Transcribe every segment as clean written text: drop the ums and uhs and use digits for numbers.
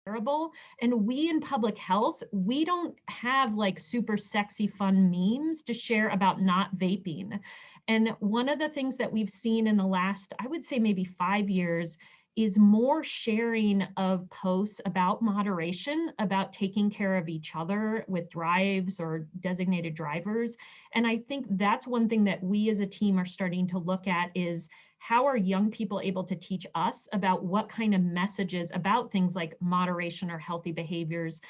And we in public health, we don't have like super sexy fun memes to share about not vaping. And one of the things that we've seen in the last, I would say maybe 5 years, is more sharing of posts about moderation, about taking care of each other with drives or designated drivers. And I think that's one thing that we as a team are starting to look at is how are young people able to teach us about what kind of messages about things like moderation or healthy behaviors,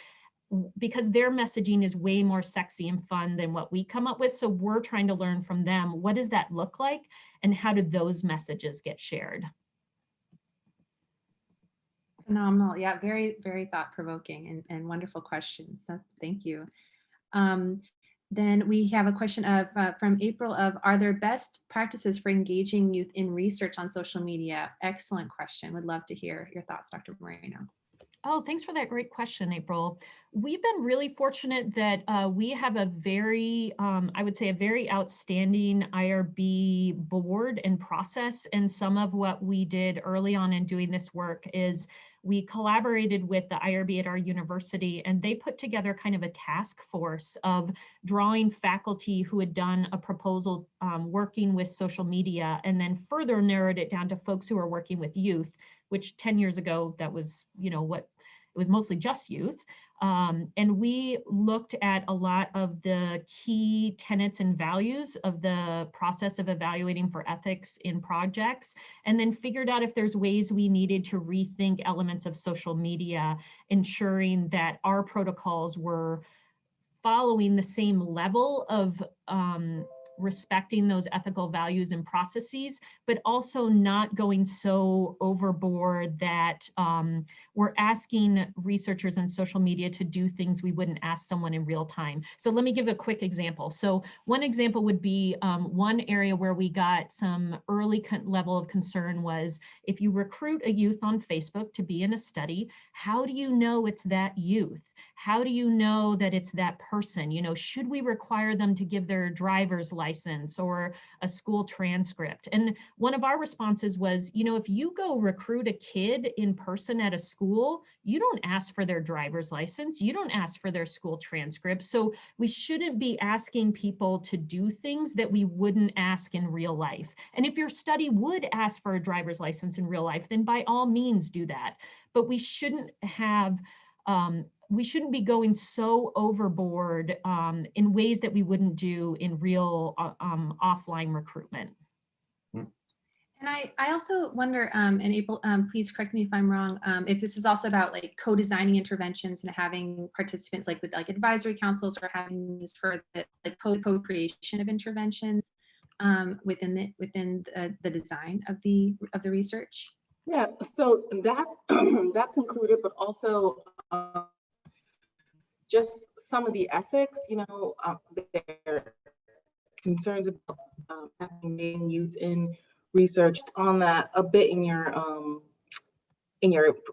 because their messaging is way more sexy and fun than what we come up with. So we're trying to learn from them, what does that look like and how do those messages get shared? Phenomenal. Yeah, very, very thought-provoking and wonderful questions. So thank you. Then we have a question from April of, are there best practices for engaging youth in research on social media? Excellent question. Would love to hear your thoughts, Dr. Moreno. Oh, thanks for that great question, April. We've been really fortunate that we have a very, I would say a very outstanding IRB board and process. And some of what we did early on in doing this work is we collaborated with the IRB at our university, and they put together kind of a task force of drawing faculty who had done a proposal working with social media, and then further narrowed it down to folks who are working with youth, which 10 years ago, that was, what it was mostly just youth. And we looked at a lot of the key tenets and values of the process of evaluating for ethics in projects, and then figured out if there's ways we needed to rethink elements of social media, ensuring that our protocols were following the same level of respecting those ethical values and processes, but also not going so overboard that we're asking researchers in social media to do things we wouldn't ask someone in real time. So let me give a quick example. So one example would be one area where we got some early level of concern was if you recruit a youth on Facebook to be in a study, how do you know it's that youth? How do you know that it's that person? Should we require them to give their driver's license or a school transcript? And one of our responses was, if you go recruit a kid in person at a school, you don't ask for their driver's license. You don't ask for their school transcript. So we shouldn't be asking people to do things that we wouldn't ask in real life. And if your study would ask for a driver's license in real life, then by all means do that. But we shouldn't be going so overboard in ways that we wouldn't do in real offline recruitment. And I also wonder, and April, please correct me if I'm wrong, if this is also about like co-designing interventions and having participants like with like advisory councils or having these for the like co-creation of interventions within the design of the research. Yeah, so that's that's included, but also just some of the ethics, their concerns about having youth in research on that a bit in your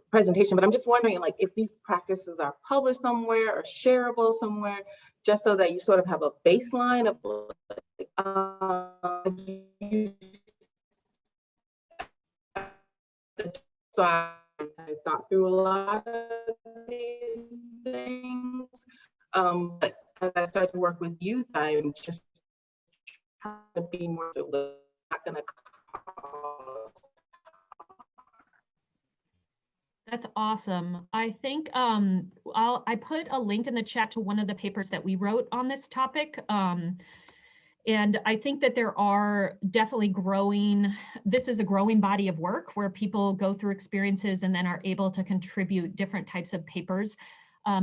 presentation. But I'm just wondering, like, if these practices are published somewhere or shareable somewhere, just so that you sort of have a baseline of so I thought through a lot of these things. But as I started to work with youth, I'm just trying to be more not going to cause. That's awesome. I think I put a link in the chat to one of the papers that we wrote on this topic. And I think that there are definitely this is a growing body of work where people go through experiences and then are able to contribute different types of papers.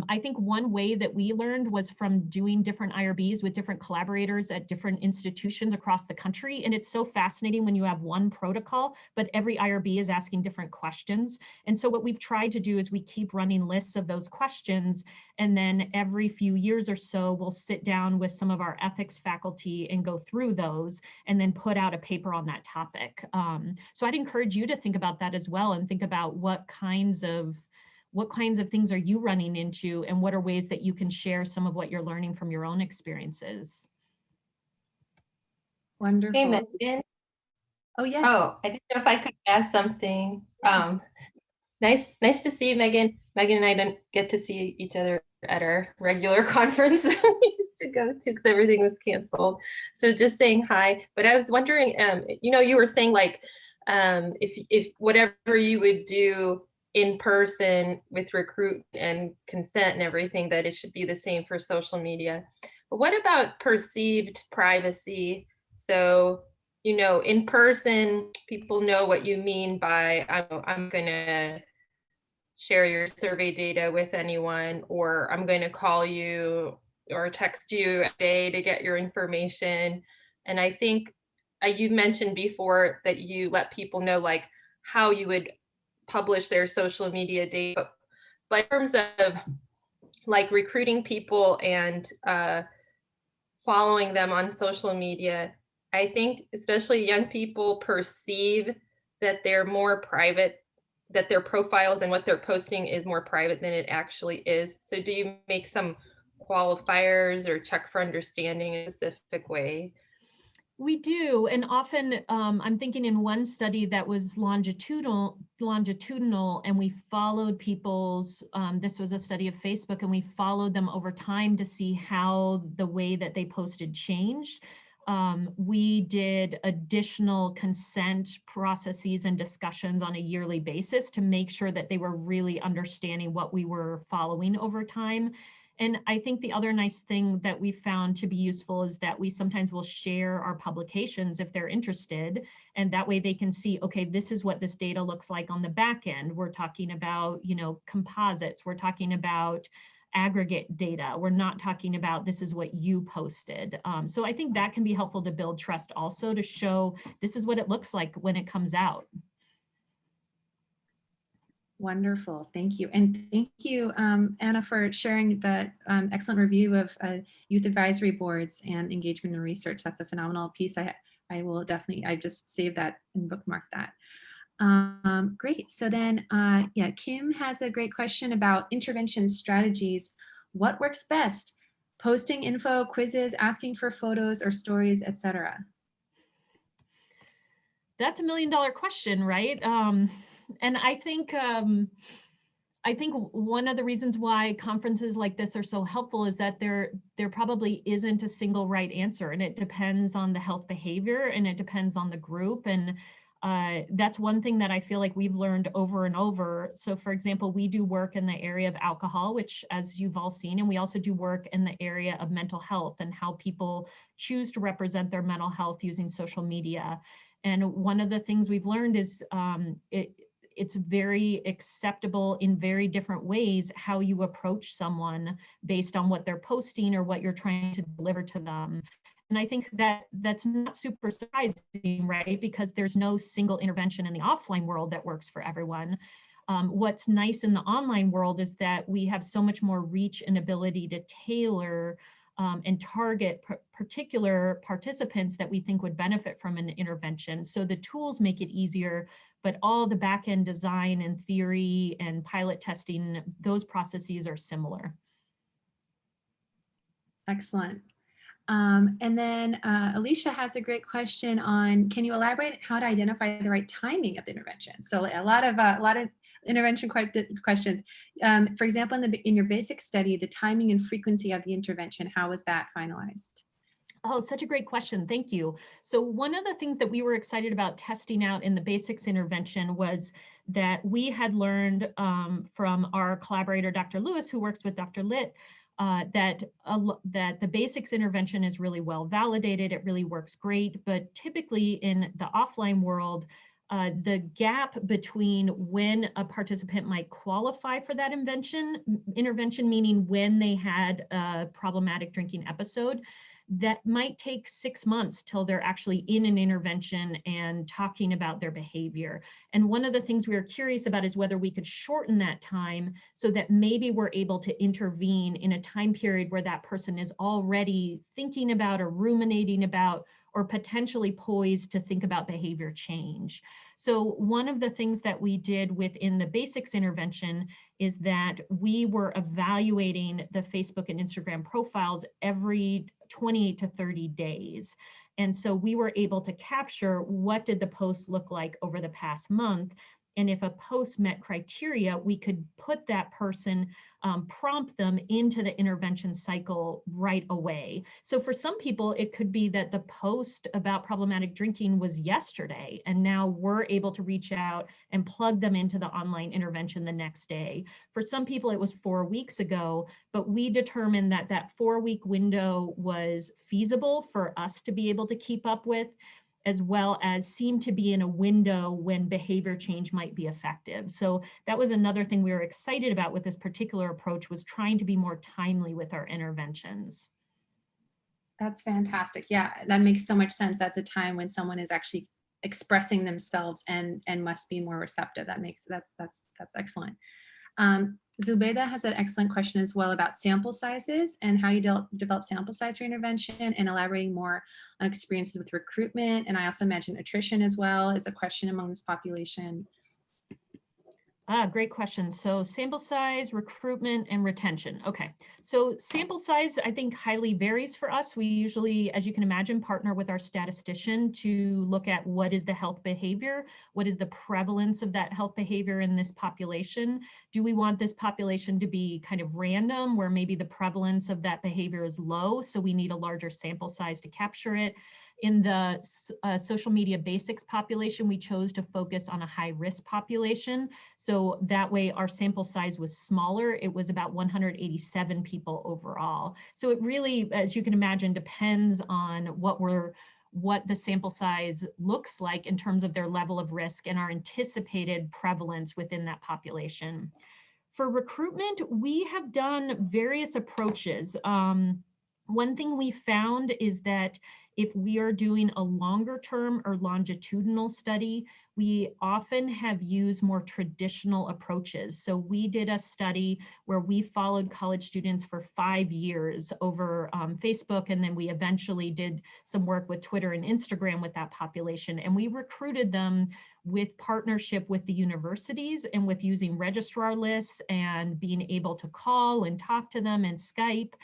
I think one way that we learned was from doing different IRBs with different collaborators at different institutions across the country. And it's so fascinating when you have one protocol, but every IRB is asking different questions. And so what we've tried to do is we keep running lists of those questions. And then every few years or so, we'll sit down with some of our ethics faculty and go through those and then put out a paper on that topic. So I'd encourage you to think about that as well and think about what kinds of things are you running into and what are ways that you can share some of what you're learning from your own experiences. Wonderful. Hey, Megan. Oh, yes. Oh, I didn't know if I could add something. Yes. Nice to see you, Megan. Megan and I didn't get to see each other at our regular conference we used to go to because everything was canceled. So just saying hi. But I was wondering, you were saying like, if whatever you would do in person with recruit and consent and everything, that it should be the same for social media. But what about perceived privacy? So, in person, people know what you mean by I'm going to share your survey data with anyone, or I'm going to call you or text you a day to get your information. And I think you mentioned before that you let people know like how you would publish their social media data. But in terms of like recruiting people and following them on social media, I think especially young people perceive that they're more private, that their profiles and what they're posting is more private than it actually is. So do you make some qualifiers or check for understanding in a specific way? We do, and often I'm thinking in one study that was longitudinal, and we followed people's, this was a study of Facebook, and we followed them over time to see how the way that they posted changed. We did additional consent processes and discussions on a yearly basis to make sure that they were really understanding what we were following over time. And I think the other nice thing that we found to be useful is that we sometimes will share our publications if they're interested. And that way they can see, okay, this is what this data looks like on the back end. We're talking about, composites. We're talking about aggregate data. We're not talking about this is what you posted. So I think that can be helpful to build trust also, to show this is what it looks like when it comes out. Wonderful, thank you. And thank you, Anna, for sharing that excellent review of youth advisory boards and engagement and research. That's a phenomenal piece. I will definitely, I just saved that and bookmarked that. Great, so then, yeah, Kim has a great question about intervention strategies. What works best? Posting info, quizzes, asking for photos or stories, etc. That's $1 million question, right? And I think one of the reasons why conferences like this are so helpful is that there probably isn't a single right answer, and it depends on the health behavior and it depends on the group. And that's one thing that I feel like we've learned over and over. So for example, we do work in the area of alcohol, which as you've all seen, and we also do work in the area of mental health and how people choose to represent their mental health using social media. And one of the things we've learned is it's very acceptable in very different ways how you approach someone based on what they're posting or what you're trying to deliver to them. And I think that that's not super surprising, right? Because there's no single intervention in the offline world that works for everyone. What's nice in the online world is that we have so much more reach and ability to tailor and target particular participants that we think would benefit from an intervention. So the tools make it easier, but all the back-end design and theory and pilot testing, those processes are similar. Excellent. And then Alicia has a great question on, can you elaborate how to identify the right timing of the intervention? So a lot of intervention questions. For example, in your basic study, the timing and frequency of the intervention, how was that finalized? Oh, such a great question. Thank you. So one of the things that we were excited about testing out in the basics intervention was that we had learned from our collaborator, Dr. Lewis, who works with Dr. Litt, that the basics intervention is really well validated. It really works great. But typically in the offline world, the gap between when a participant might qualify for that intervention, meaning when they had a problematic drinking episode, that might take 6 months till they're actually in an intervention and talking about their behavior. And one of the things we were curious about is whether we could shorten that time so that maybe we're able to intervene in a time period where that person is already thinking about or ruminating about or potentially poised to think about behavior change. So one of the things that we did within the basics intervention is that we were evaluating the Facebook and Instagram profiles every 28 to 30 days. And so we were able to capture what did the posts look like over the past month. And if a post met criteria, we could put that person, prompt them into the intervention cycle right away. So for some people, it could be that the post about problematic drinking was yesterday, and now we're able to reach out and plug them into the online intervention the next day. For some people, it was 4 weeks ago, but we determined that that 4-week window was feasible for us to be able to keep up with, as well as seemed to be in a window when behavior change might be effective. So that was another thing we were excited about with this particular approach, was trying to be more timely with our interventions. That's fantastic. Yeah, that makes so much sense. That's a time when someone is actually expressing themselves and must be more receptive. That's excellent. Zubeida has an excellent question as well about sample sizes and how you develop sample size for intervention, and elaborating more on experiences with recruitment. And I also mentioned attrition as well as a question among this population. Great question. So sample size, recruitment, and retention. Okay, so sample size, I think, highly varies for us. We usually, as you can imagine, partner with our statistician to look at what is the health behavior, what is the prevalence of that health behavior in this population. Do we want this population to be kind of random, where maybe the prevalence of that behavior is low, so we need a larger sample size to capture it? In the social media basics population, we chose to focus on a high risk population. So that way our sample size was smaller. It was about 187 people overall. So it really, as you can imagine, depends on what the sample size looks like in terms of their level of risk and our anticipated prevalence within that population. For recruitment, we have done various approaches. One thing we found is that if we are doing a longer term or longitudinal study, we often have used more traditional approaches. So we did a study where we followed college students for 5 years over Facebook, and then we eventually did some work with Twitter and Instagram with that population. And we recruited them with partnership with the universities and with using registrar lists and being able to call and talk to them and Skype.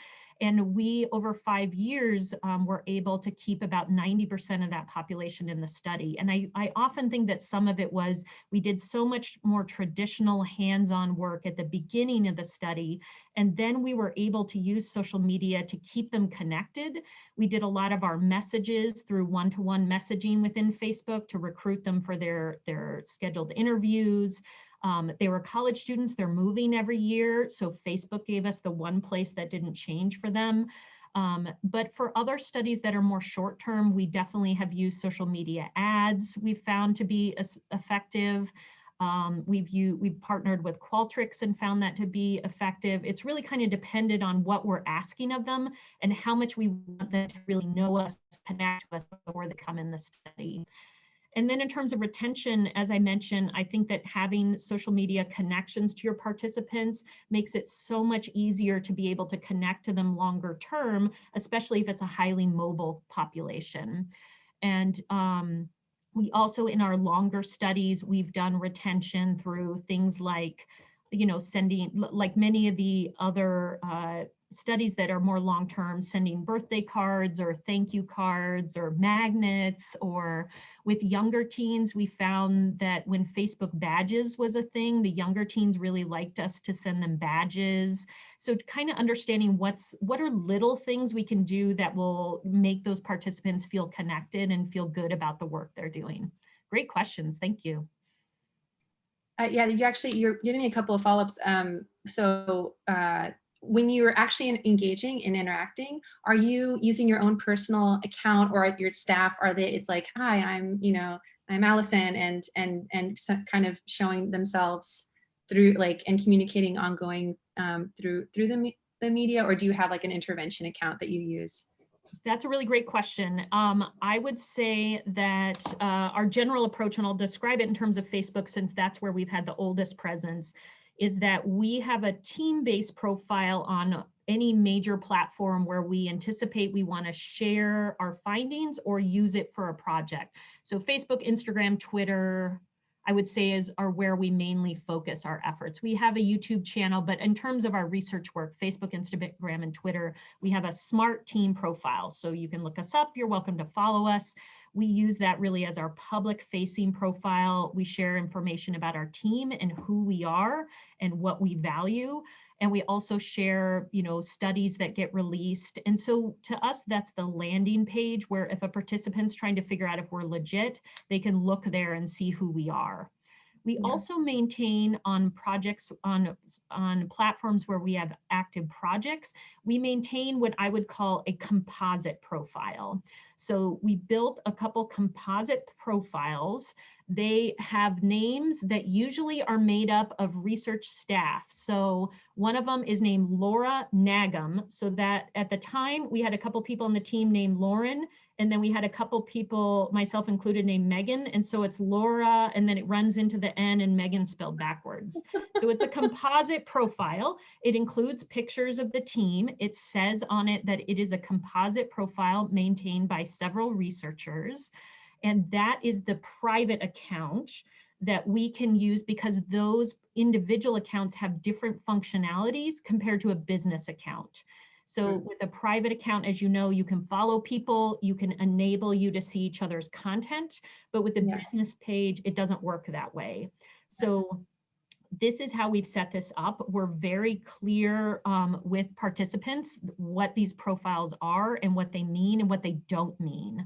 And we, over 5 years, were able to keep about 90% of that population in the study. And I often think that some of it was we did so much more traditional hands-on work at the beginning of the study, and then we were able to use social media to keep them connected. We did a lot of our messages through one-to-one messaging within Facebook to recruit them for their scheduled interviews. They were college students, they're moving every year, so Facebook gave us the one place that didn't change for them. But for other studies that are more short-term, we definitely have used social media ads we've found to be effective. We've partnered with Qualtrics and found that to be effective. It's really kind of dependent on what we're asking of them and how much we want them to really know us, connect to us before they come in the study. And then in terms of retention, as I mentioned, I think that having social media connections to your participants makes it so much easier to be able to connect to them longer term, especially if it's a highly mobile population. And we also, in our longer studies, we've done retention through things like, sending, like many of the other studies that are more long-term, sending birthday cards or thank you cards or magnets. Or with younger teens, we found that when Facebook badges was a thing, the younger teens really liked us to send them badges. So kind of understanding what are little things we can do that will make those participants feel connected and feel good about the work they're doing. Great questions, thank you. Yeah, you're giving me a couple of follow-ups. When you're actually engaging and interacting, are you using your own personal account, or your staff? It's like, hi, I'm Allison, and kind of showing themselves through and communicating ongoing through the media, or do you have like an intervention account that you use? That's a really great question. I would say that our general approach, and I'll describe it in terms of Facebook since that's where we've had the oldest presence, is that we have a team-based profile on any major platform where we anticipate we want to share our findings or use it for a project. So Facebook, Instagram, Twitter, I would say are where we mainly focus our efforts. We have a YouTube channel, but in terms of our research work, Facebook, Instagram, and Twitter, we have a smart team profile. So you can look us up, you're welcome to follow us. We use that really as our public facing profile. We share information about our team and who we are and what we value. And we also share, studies that get released. And so to us, that's the landing page where if a participant's trying to figure out if we're legit, they can look there and see who we are. We also maintain on projects on platforms where we have active projects, we maintain what I would call a composite profile. So we built a couple composite profiles. They have names that usually are made up of research staff. So one of them is named Laura Nagum. So that at the time we had a couple people on the team named Lauren, and then we had a couple people, myself included, named Megan. And so it's Laura, and then it runs into the N and Megan spelled backwards. So it's a composite profile. It includes pictures of the team. It says on it that it is a composite profile maintained by several researchers. And that is the private account that we can use because those individual accounts have different functionalities compared to a business account. So with a private account, as you know, you can follow people, you can enable you to see each other's content, but with the business page, it doesn't work that way. So this is how we've set this up. We're very clear with participants what these profiles are and what they mean and what they don't mean.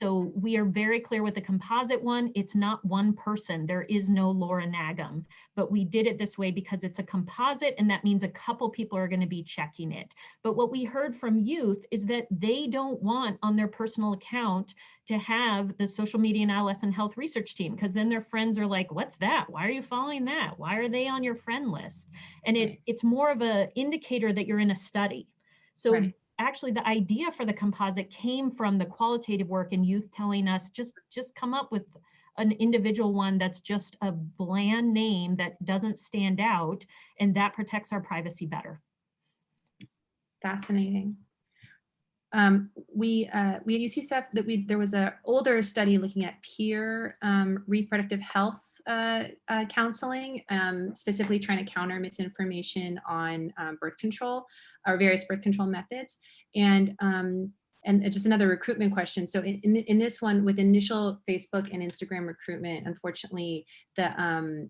So we are very clear with the composite one. It's not one person. There is no Laura Nagum, but we did it this way because it's a composite, and that means a couple people are going to be checking it. But what we heard from youth is that they don't want on their personal account to have the social media and adolescent health research team, because then their friends are like, what's that? Why are you following that? Why are they on your friend list? And it's more of an indicator that you're in a study. So actually the idea for the composite came from the qualitative work and youth telling us just come up with an individual one that's just a bland name that doesn't stand out, and that protects our privacy better. Fascinating. We at UCSF there was an older study looking at peer reproductive health counseling, specifically trying to counter misinformation on birth control or various birth control methods. And just another recruitment question. So in this one, with initial Facebook and Instagram recruitment, unfortunately, the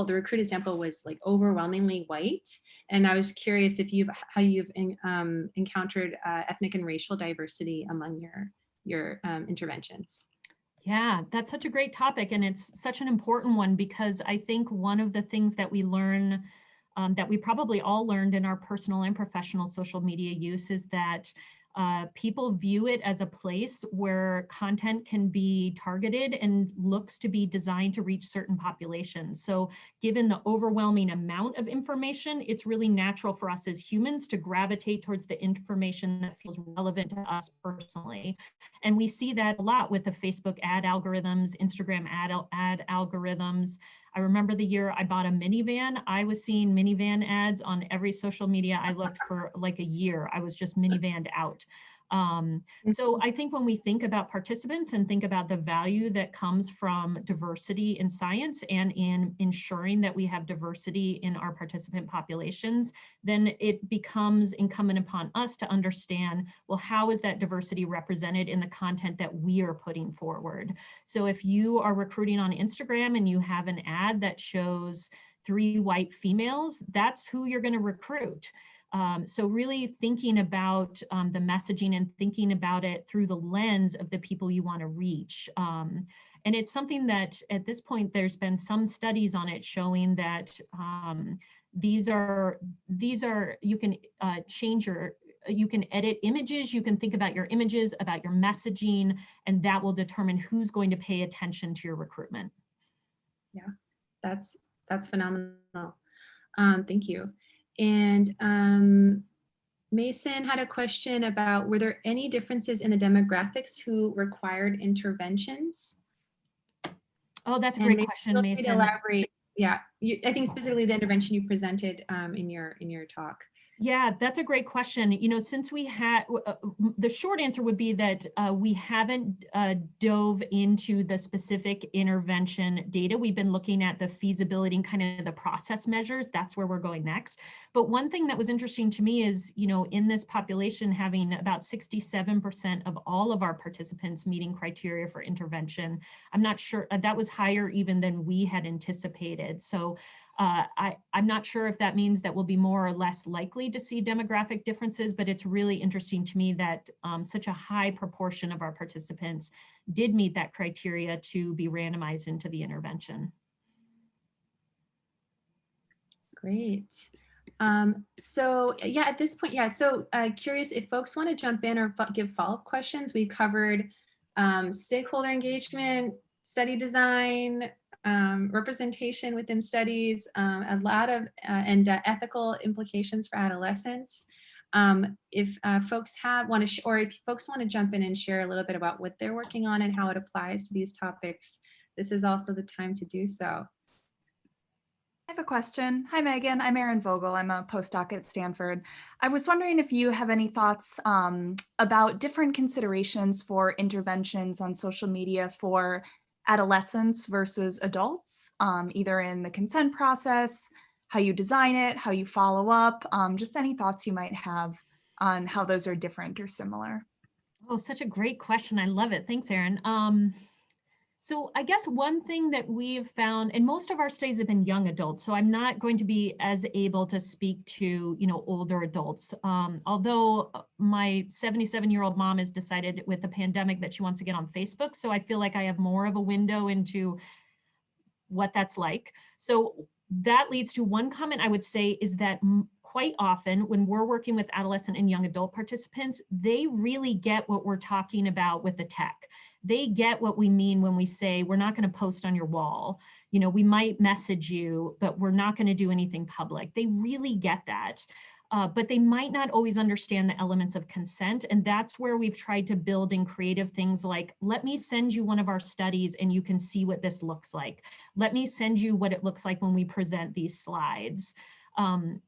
recruited sample was like overwhelmingly white. And I was curious if how you've encountered ethnic and racial diversity among your interventions. Yeah, that's such a great topic. And it's such an important one because I think one of the things that we learn that we probably all learned in our personal and professional social media use is that people view it as a place where content can be targeted and looks to be designed to reach certain populations. So given the overwhelming amount of information, it's really natural for us as humans to gravitate towards the information that feels relevant to us personally. And we see that a lot with the Facebook ad algorithms, Instagram ad algorithms. I remember the year I bought a minivan, I was seeing minivan ads on every social media I looked for like a year. I was just minivanned out. So I think when we think about participants and think about the value that comes from diversity in science and in ensuring that we have diversity in our participant populations, then it becomes incumbent upon us to understand, well, how is that diversity represented in the content that we are putting forward? So if you are recruiting on Instagram and you have an ad that shows 3 white females, that's who you're going to recruit. So really thinking about the messaging and thinking about it through the lens of the people you want to reach. And it's something that at this point, there's been some studies on it showing that these are you can you can edit images, you can think about your images, about your messaging, and that will determine who's going to pay attention to your recruitment. Yeah, that's phenomenal. Thank you. And Mason had a question about, were there any differences in the demographics who required interventions? Oh, that's a great question, Feel free Mason. to elaborate. Yeah, I think specifically the intervention you presented in your talk. Yeah, that's a great question. You know, since we had, the short answer would be that we haven't dove into the specific intervention data. We've been looking at the feasibility and kind of the process measures. That's where we're going next. But one thing that was interesting to me is, you know, in this population, having about 67% of all of our participants meeting criteria for intervention. I'm not sure, that was higher even than we had anticipated. So I'm not sure if that means that we'll be more or less likely to see demographic differences, but it's really interesting to me that such a high proportion of our participants did meet that criteria to be randomized into the intervention. Great. So yeah, at this point, yeah, so curious if folks want to jump in or give follow-up questions. We covered stakeholder engagement, study design, representation within studies, a lot of and ethical implications for adolescents. If folks want to, or if folks want to jump in and share a little bit about what they're working on and how it applies to these topics, this is also the time to do so. I have a question. Hi, Megan. I'm Erin Vogel. I'm a postdoc at Stanford. I was wondering if you have any thoughts about different considerations for interventions on social media for adolescents versus adults, either in the consent process, how you design it, how you follow up, just any thoughts you might have on how those are different or similar. Oh, such a great question. I love it. Thanks, Erin. So I guess one thing that we've found, and most of our studies have been young adults, so I'm not going to be as able to speak to, you know, older adults. Although my 77-year-old mom has decided with the pandemic that she wants to get on Facebook, so I feel like I have more of a window into what that's like. So that leads to one comment I would say is that quite often when we're working with adolescent and young adult participants, they really get what we're talking about with the tech. They get what we mean when we say, we're not going to post on your wall. You know, we might message you, but we're not going to do anything public. They really get that. But they might not always understand the elements of consent. And that's where we've tried to build in creative things like, let me send you one of our studies and you can see what this looks like. Let me send you what it looks like when we present these slides.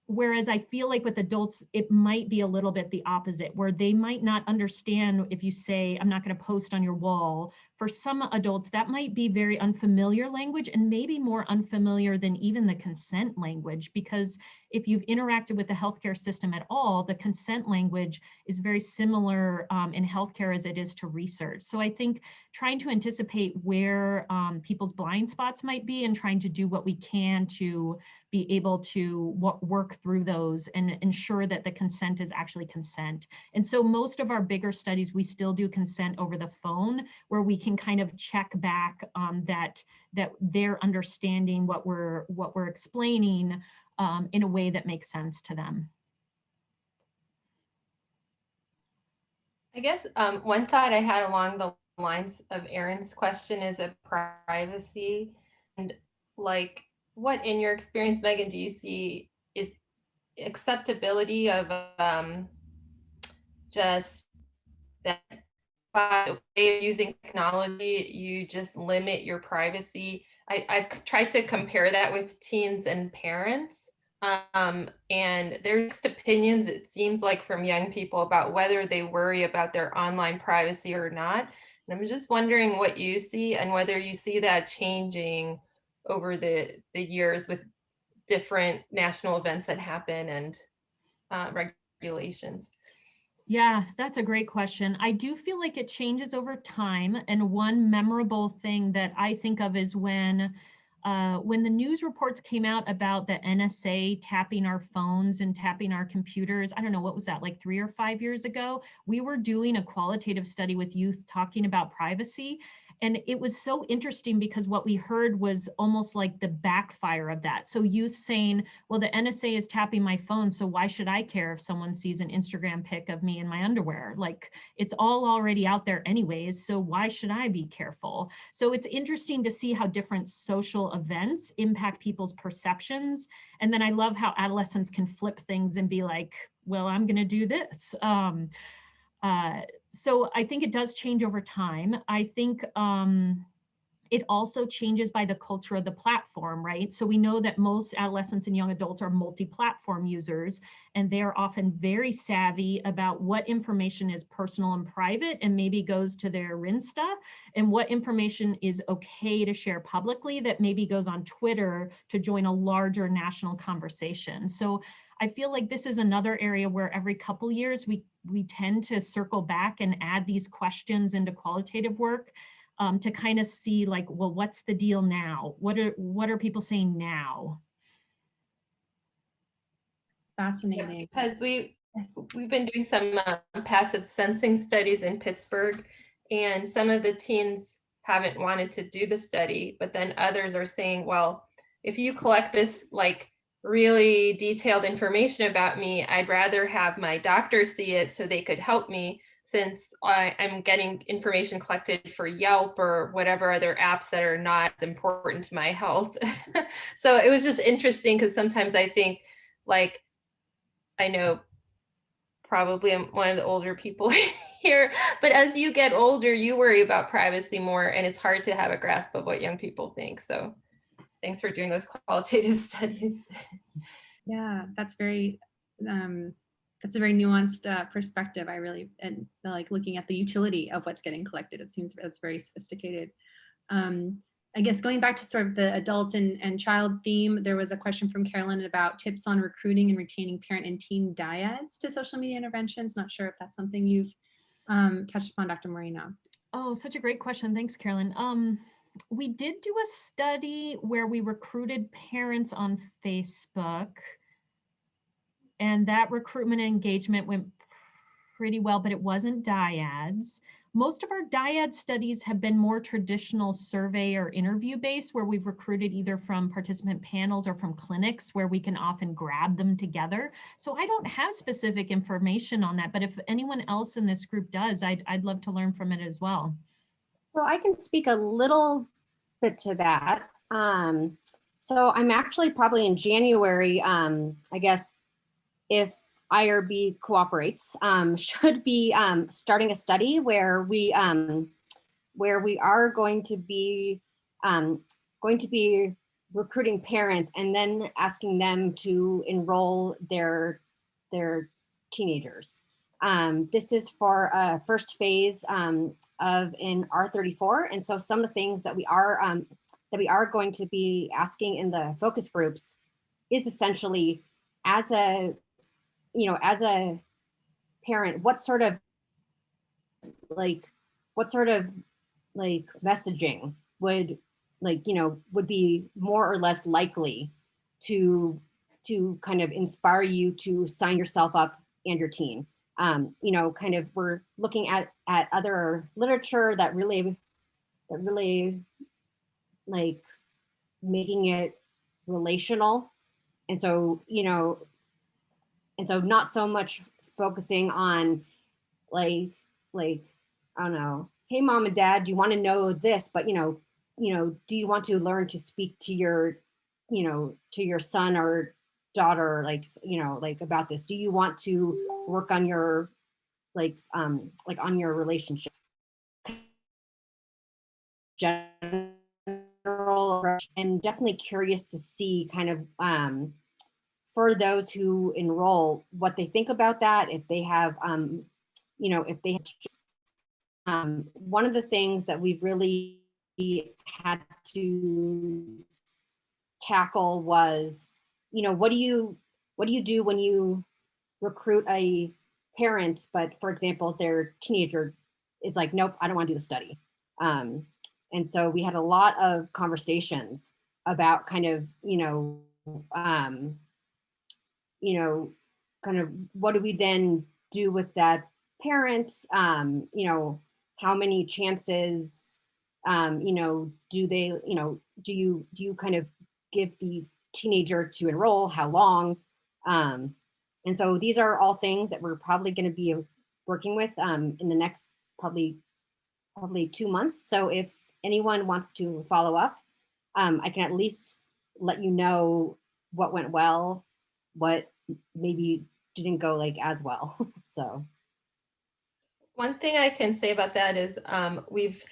Whereas I feel like with adults, it might be a little bit the opposite, where they might not understand if you say, I'm not going to post on your wall. For some adults, that might be very unfamiliar language and maybe more unfamiliar than even the consent language, because if you've interacted with the healthcare system at all, the consent language is very similar in healthcare as it is to research. So I think trying to anticipate where people's blind spots might be and trying to do what we can to be able to work through those and ensure that the consent is actually consent. And so most of our bigger studies, we still do consent over the phone, where we can kind of check back that they're understanding what we're explaining in a way that makes sense to them. I guess one thought I had along the lines of Erin's question is a privacy, and like, what in your experience, Megan, do you see is acceptability of just that by way of using technology, you just limit your privacy? I've tried to compare that with teens and parents. And there's mixed opinions, it seems like, from young people about whether they worry about their online privacy or not. And I'm just wondering what you see and whether you see that changing over the years with different national events that happen and regulations. Yeah, that's a great question. I do feel like it changes over time. And one memorable thing that I think of is when the news reports came out about the NSA tapping our phones and tapping our computers. I don't know, what was that, like 3 or 5 years ago? We were doing a qualitative study with youth talking about privacy. And it was so interesting because what we heard was almost like the backfire of that. So youth saying, well, the NSA is tapping my phone, so why should I care if someone sees an Instagram pic of me in my underwear? Like, it's all already out there anyways, so why should I be careful? So it's interesting to see how different social events impact people's perceptions. And then I love how adolescents can flip things and be like, well, I'm going to do this. So I think it does change over time. I think It also changes by the culture of the platform, right? So we know that most adolescents and young adults are multi-platform users, and they're often very savvy about what information is personal and private and maybe goes to their Insta, and what information is okay to share publicly that maybe goes on Twitter to join a larger national conversation. So I feel like this is another area where every couple years we tend to circle back and add these questions into qualitative work to kind of see like, well, what's the deal now? What are people saying now? Fascinating. Because we've been doing some passive sensing studies in Pittsburgh, and some of the teens haven't wanted to do the study, but then others are saying, well, if you collect this like really detailed information about me, I'd rather have my doctor see it so they could help me, since I'm getting information collected for Yelp or whatever other apps that are not important to my health. So it was just interesting, because sometimes I think, like, I know probably I'm one of the older people here, but as you get older, you worry about privacy more, and it's hard to have a grasp of what young people think. So thanks for doing those qualitative studies. Yeah, that's a very nuanced perspective. I really, and like looking at the utility of what's getting collected, it seems that's very sophisticated. I guess going back to sort of the adult and child theme, there was a question from Carolyn about tips on recruiting and retaining parent and teen dyads to social media interventions. Not sure if that's something you've touched upon, Dr. Moreno. Oh, such a great question. Thanks, Carolyn. We did do a study where we recruited parents on Facebook, and that recruitment engagement went pretty well, but it wasn't dyads. Most of our dyad studies have been more traditional survey or interview based, where we've recruited either from participant panels or from clinics where we can often grab them together. So I don't have specific information on that, but if anyone else in this group does, I'd love to learn from it as well. So I can speak a little bit to that. So I'm actually probably in January, I guess, if IRB cooperates, should be starting a study where we are going to be recruiting parents and then asking them to enroll their teenagers. This is for a first phase of in R34, and so some of the things that we are going to be asking in the focus groups is essentially, as a parent, what sort of messaging would be more or less likely to kind of inspire you to sign yourself up and your teen. We're looking at other literature that really like making it relational, and so not so much focusing on like I don't know, hey mom and dad, do you want to know this, but do you want to learn to speak to your son or daughter about this? Do you want to work on your on your relationship? General, and definitely curious to see kind of for those who enroll, what they think about that, if they have one of the things that we've really had to tackle was, what do you do when you recruit a parent, but for example, their teenager is like, nope, I don't want to do the study. And so we had a lot of conversations about kind of, kind of what do we then do with that parent? How many chances, do they, do you kind of give the teenager to enroll? How long? And so these are all things that we're probably going to be working with in the next probably 2 months. So if anyone wants to follow up, I can at least let you know what went well, what maybe didn't go as well. So one thing I can say about that is we've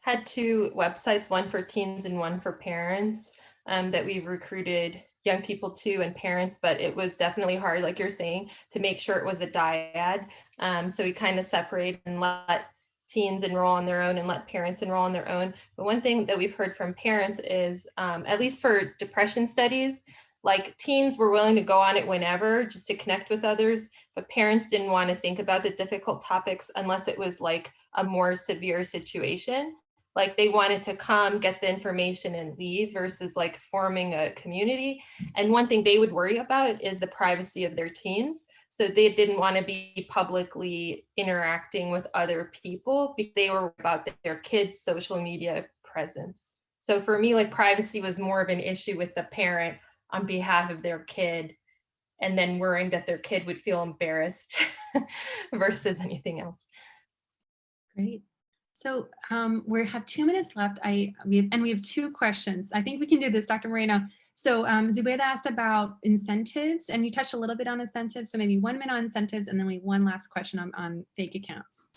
had two websites, one for teens and one for parents, that we've recruited young people to and parents, but it was definitely hard, like you're saying, to make sure it was a dyad. So we kind of separate and let teens enroll on their own and let parents enroll on their own. But one thing that we've heard from parents is, at least for depression studies, like teens were willing to go on it whenever just to connect with others, but parents didn't want to think about the difficult topics unless it was like a more severe situation. Like they wanted to come, get the information and leave versus like forming a community. And one thing they would worry about is the privacy of their teens. So they didn't want to be publicly interacting with other people because they were about their kids' social media presence. So for me, like privacy was more of an issue with the parent on behalf of their kid, and then worrying that their kid would feel embarrassed versus anything else. Great. So we have 2 minutes left. We have 2 questions. I think we can do this, Dr. Moreno. So Zubaida asked about incentives, and you touched a little bit on incentives. So maybe 1 minute on incentives, and then we have one last question on fake accounts.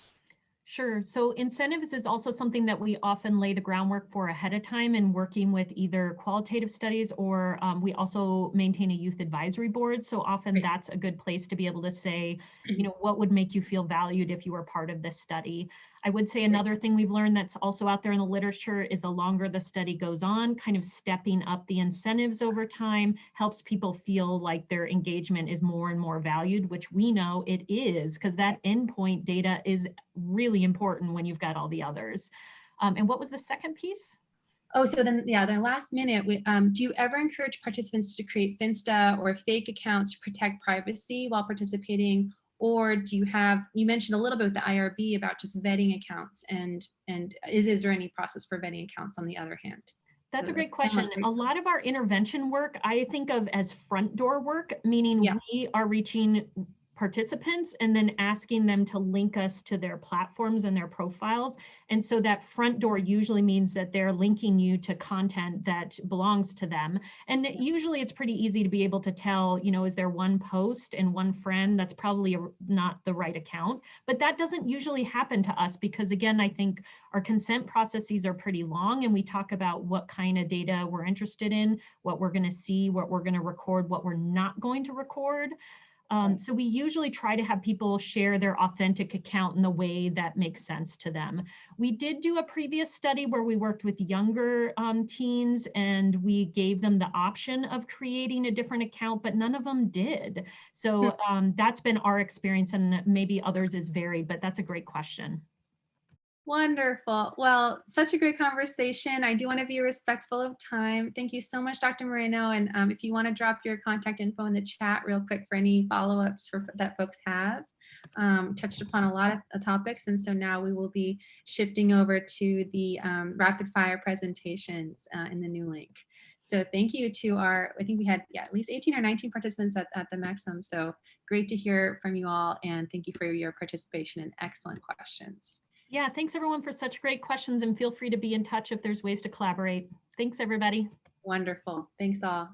Sure. So incentives is also something that we often lay the groundwork for ahead of time in working with either qualitative studies or we also maintain a youth advisory board. So often Great. that's a good place to be able to say, you know, what would make you feel valued if you were part of this study. I would say another thing we've learned that's also out there in the literature is the longer the study goes on, kind of stepping up the incentives over time helps people feel like their engagement is more and more valued, which we know it is, because that endpoint data is really important when you've got all the others. And what was the second piece? Oh, so then, yeah, the last minute, do you ever encourage participants to create Finsta or fake accounts to protect privacy while participating? Or do you have, you mentioned a little bit with the IRB about just vetting accounts, and is there any process for vetting accounts on the other hand? That's a great question. A lot of our intervention work, I think of as front door work, meaning we are reaching participants and then asking them to link us to their platforms and their profiles. And so that front door usually means that they're linking you to content that belongs to them. And usually it's pretty easy to be able to tell, you know, is there one post and one friend? That's probably not the right account, but that doesn't usually happen to us because again, I think our consent processes are pretty long and we talk about what kind of data we're interested in, what we're going to see, what we're going to record, what we're not going to record. So we usually try to have people share their authentic account in the way that makes sense to them. We did do a previous study where we worked with younger teens and we gave them the option of creating a different account, but none of them did. So that's been our experience, and maybe others is varied, but that's a great question. Wonderful. Well, such a great conversation. I do want to be respectful of time. Thank you so much, Dr. Moreno. And if you want to drop your contact info in the chat real quick for any follow-ups that folks have. Touched upon a lot of topics. And so now we will be shifting over to the rapid fire presentations in the new link. So thank you to our, I think we had at least 18 or 19 participants at the maximum. So great to hear from you all. And thank you for your participation and excellent questions. Yeah, thanks everyone for such great questions, and feel free to be in touch if there's ways to collaborate. Thanks everybody. Wonderful. Thanks all.